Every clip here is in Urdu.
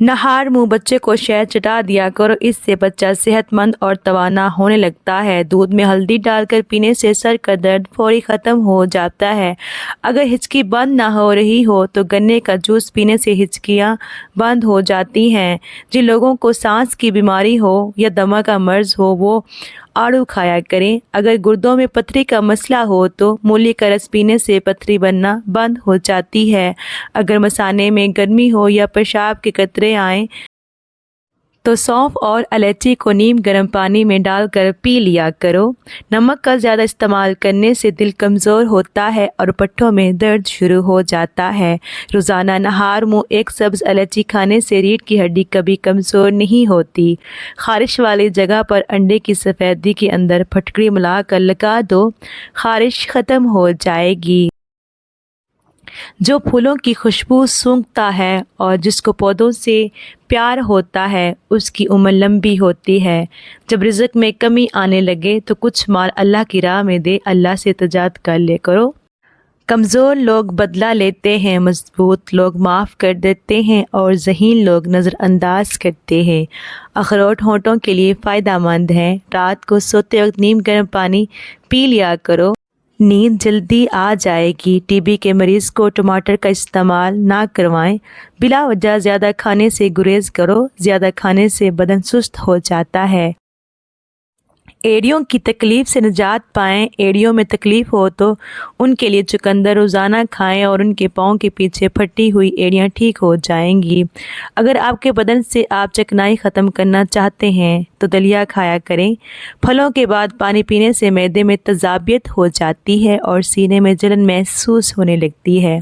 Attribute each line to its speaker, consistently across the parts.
Speaker 1: نہار منہ بچے کو شہد چٹا دیا کرو، اس سے بچہ صحت مند اور توانا ہونے لگتا ہے۔ دودھ میں ہلدی ڈال کر پینے سے سر کا درد فوری ختم ہو جاتا ہے۔ اگر ہچکی بند نہ ہو رہی ہو تو گنے کا جوس پینے سے ہچکیاں بند ہو جاتی ہیں۔ جن لوگوں کو سانس کی بیماری ہو یا دمہ کا مرض ہو وہ آڑو کھایا کریں۔ اگر گردوں میں پتھری کا مسئلہ ہو تو مولی کا رس پینے سے پتھری بننا بند ہو جاتی ہے۔ اگر مثانے میں گرمی ہو یا پیشاب کے قطرے آئیں تو سونف اور الائچی کو نیم گرم پانی میں ڈال کر پی لیا کرو۔ نمک کا زیادہ استعمال کرنے سے دل کمزور ہوتا ہے اور پٹھوں میں درد شروع ہو جاتا ہے۔ روزانہ نہار منہ ایک سبز الائچی کھانے سے ریڑھ کی ہڈی کبھی کمزور نہیں ہوتی۔ خارش والی جگہ پر انڈے کی سفیدی کے اندر پھٹکڑی ملا کر لگا دو، خارش ختم ہو جائے گی۔ جو پھولوں کی خوشبو سونگھتا ہے اور جس کو پودوں سے پیار ہوتا ہے اس کی عمر لمبی ہوتی ہے۔ جب رزق میں کمی آنے لگے تو کچھ مال اللہ کی راہ میں دے اللہ سے تجارت کر لے کرو۔ کمزور لوگ بدلہ لیتے ہیں، مضبوط لوگ معاف کر دیتے ہیں اور ذہین لوگ نظر انداز کرتے ہیں۔ اخروٹ ہونٹوں کے لیے فائدہ مند ہے۔ رات کو سوتے وقت نیم گرم پانی پی لیا کرو، نیند جلدی آ جائے گی۔ ٹی بی کے مریض کو ٹماٹر کا استعمال نہ کروائیں۔ بلا وجہ زیادہ کھانے سے گریز کرو، زیادہ کھانے سے بدن سست ہو جاتا ہے۔ ایڑیوں کی تکلیف سے نجات پائیں۔ ایڑیوں میں تکلیف ہو تو ان کے لیے چقندر روزانہ کھائیں اور ان کے پاؤں کے پیچھے پھٹی ہوئی ایڑیاں ٹھیک ہو جائیں گی۔ اگر آپ کے بدن سے آپ چکنائی ختم کرنا چاہتے ہیں تو دلیا کھایا کریں۔ پھلوں کے بعد پانی پینے سے معدے میں تیزابیت ہو جاتی ہے اور سینے میں جلن محسوس ہونے لگتی ہے۔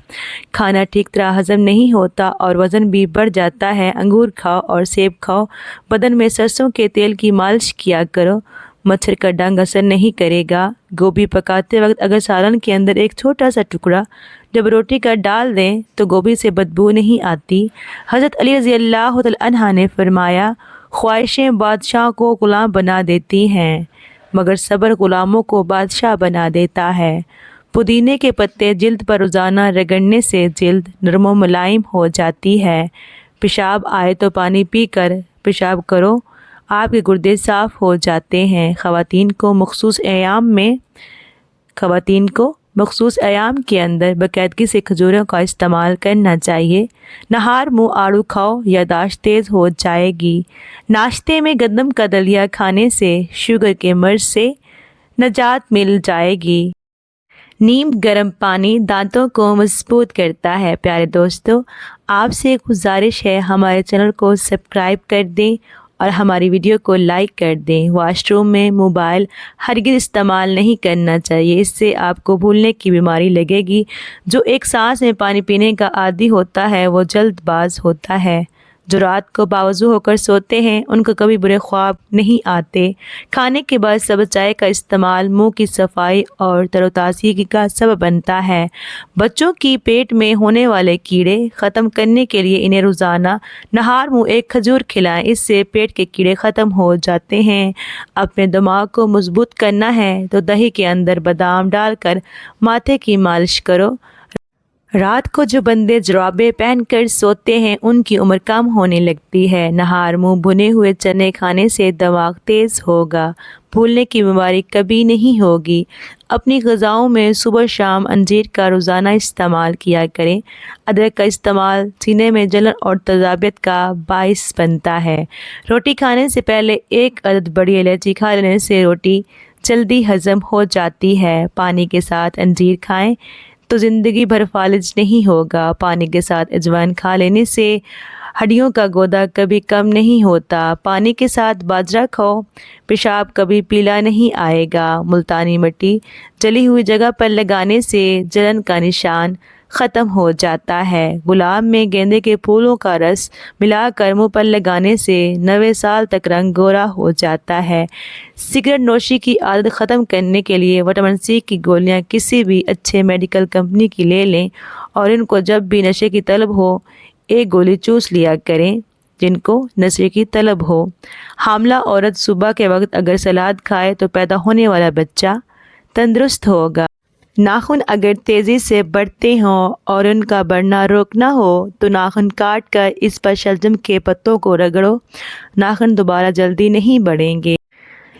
Speaker 1: کھانا ٹھیک طرح ہضم نہیں ہوتا اور وزن بھی بڑھ جاتا ہے۔ انگور کھاؤ اور سیب کھاؤ۔ بدن میں سرسوں کے تیل کی مالش کیا کرو، مچھر کا ڈنگ اثر نہیں کرے گا۔ گوبھی پکاتے وقت اگر سالن کے اندر ایک چھوٹا سا ٹکڑا جب روٹی کا ڈال دیں تو گوبھی سے بدبو نہیں آتی۔ حضرت علی رضی اللہ تعالیٰ عنہ نے فرمایا، خواہشیں بادشاہ کو غلام بنا دیتی ہیں مگر صبر غلاموں کو بادشاہ بنا دیتا ہے۔ پودینے کے پتے جلد پر روزانہ رگڑنے سے جلد نرم و ملائم ہو جاتی ہے۔ پیشاب آئے تو پانی پی کر پیشاب کرو، آپ کے گردے صاف ہو جاتے ہیں۔ خواتین کو مخصوص ایام کے اندر باقاعدگی سے کھجوروں کا استعمال کرنا چاہیے۔ نہار منہ آڑو کھاؤ، یادداشت تیز ہو جائے گی۔ ناشتے میں گندم کا دلیا کھانے سے شوگر کے مرض سے نجات مل جائے گی۔ نیم گرم پانی دانتوں کو مضبوط کرتا ہے۔ پیارے دوستو، آپ سے ایک گزارش ہے، ہمارے چینل کو سبسکرائب کر دیں اور ہماری ویڈیو کو لائک کر دیں۔ واش روم میں موبائل ہرگز استعمال نہیں کرنا چاہیے، اس سے آپ کو بھولنے کی بیماری لگے گی۔ جو ایک سانس میں پانی پینے کا عادی ہوتا ہے وہ جلد باز ہوتا ہے۔ جو رات کو باوضو ہو کر سوتے ہیں ان کو کبھی برے خواب نہیں آتے۔ کھانے کے بعد سبز چائے کا استعمال منہ کی صفائی اور تر و تازگی کا سبب بنتا ہے۔ بچوں کی پیٹ میں ہونے والے کیڑے ختم کرنے کے لیے انہیں روزانہ نہار منہ ایک کھجور کھلائیں، اس سے پیٹ کے کیڑے ختم ہو جاتے ہیں۔ اپنے دماغ کو مضبوط کرنا ہے تو دہی کے اندر بادام ڈال کر ماتھے کی مالش کرو۔ رات کو جو بندے جرابیں پہن کر سوتے ہیں ان کی عمر کم ہونے لگتی ہے۔ نہار منہ بھنے ہوئے چنے کھانے سے دماغ تیز ہوگا، بھولنے کی بیماری کبھی نہیں ہوگی۔ اپنی غذاؤں میں صبح شام انجیر کا روزانہ استعمال کیا کریں۔ ادرک کا استعمال سینے میں جلن اور تیزابیت کا باعث بنتا ہے۔ روٹی کھانے سے پہلے ایک عدد بڑی الائچی کھا لینے سے روٹی جلدی ہضم ہو جاتی ہے۔ پانی کے ساتھ انجیر کھائیں تو زندگی بھر فالج نہیں ہوگا۔ پانی کے ساتھ اجوائن کھا لینے سے ہڈیوں کا گودا کبھی کم نہیں ہوتا۔ پانی کے ساتھ باجرہ کھاؤ، پیشاب کبھی پیلا نہیں آئے گا۔ ملتانی مٹی جلی ہوئی جگہ پر لگانے سے جلن کا نشان ختم ہو جاتا ہے۔ گلاب میں گیندے کے پھولوں کا رس ملا کر منہ پر لگانے سے 90 سال تک رنگ گورا ہو جاتا ہے۔ سگریٹ نوشی کی عادت ختم کرنے کے لیے وٹامن سی کی گولیاں کسی بھی اچھے میڈیکل کمپنی کی لے لیں اور ان کو جب بھی نشے کی طلب ہو ایک گولی چوس لیا کریں جن کو نشے کی طلب ہو۔ حاملہ عورت صبح کے وقت اگر سلاد کھائے تو پیدا ہونے والا بچہ تندرست ہوگا۔ ناخن اگر تیزی سے بڑھتے ہوں اور ان کا بڑھنا روکنا ہو تو ناخن کاٹ کر اس پر شلجم کے پتوں کو رگڑو، ناخن دوبارہ جلدی نہیں بڑھیں گے۔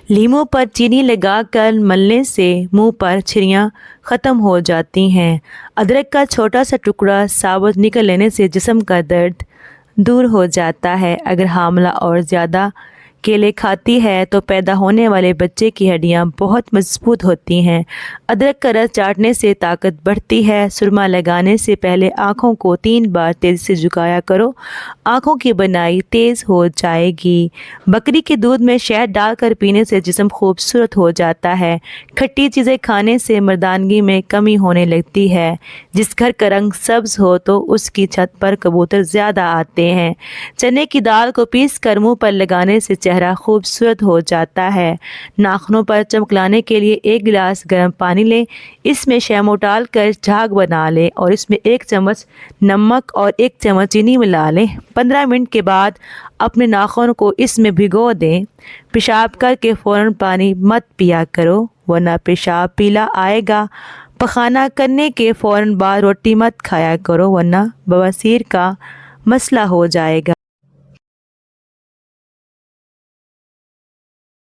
Speaker 1: لیموں پر چینی لگا کر ملنے سے منہ پر چھریاں ختم ہو جاتی ہیں۔ ادرک کا چھوٹا سا ٹکڑا ثابت نکل لینے سے جسم کا درد دور ہو جاتا ہے۔ اگر حاملہ اور زیادہ کیلے کھاتی ہے تو پیدا ہونے والے بچے کی ہڈیاں بہت مضبوط ہوتی ہیں۔ ادرک کا رس چاٹنے سے طاقت بڑھتی ہے۔ سرما لگانے سے پہلے آنکھوں کو 3 بار تیزی سے جھکایا کرو، آنکھوں کی بنائی تیز ہو جائے گی۔ بکری کے دودھ میں شہد ڈال کر پینے سے جسم خوبصورت ہو جاتا ہے۔ کھٹی چیزیں کھانے سے مردانگی میں کمی ہونے لگتی ہے۔ جس گھر کا رنگ سبز ہو تو اس کی چھت پر کبوتر زیادہ آتے ہیں۔ چنے کی دال کو پیس کر منہ پر لگانے سے چہرہ خوبصورت ہو جاتا ہے۔ ناخنوں پر چمک لانے کے لیے 1 گلاس گرم پانی لیں، اس میں شیمپو ڈال کر جھاگ بنا لیں اور اس میں 1 چمچ نمک اور 1 چمچ چینی ملا لیں۔ 15 منٹ کے بعد اپنے ناخن کو اس میں بھگو دیں۔ پیشاب کر کے فوراً پانی مت پیا کرو ورنہ پیشاب پیلا آئے گا۔ پخانہ کرنے کے فوراً بعد روٹی مت کھایا کرو ورنہ بواسیر کا مسئلہ ہو جائے گا۔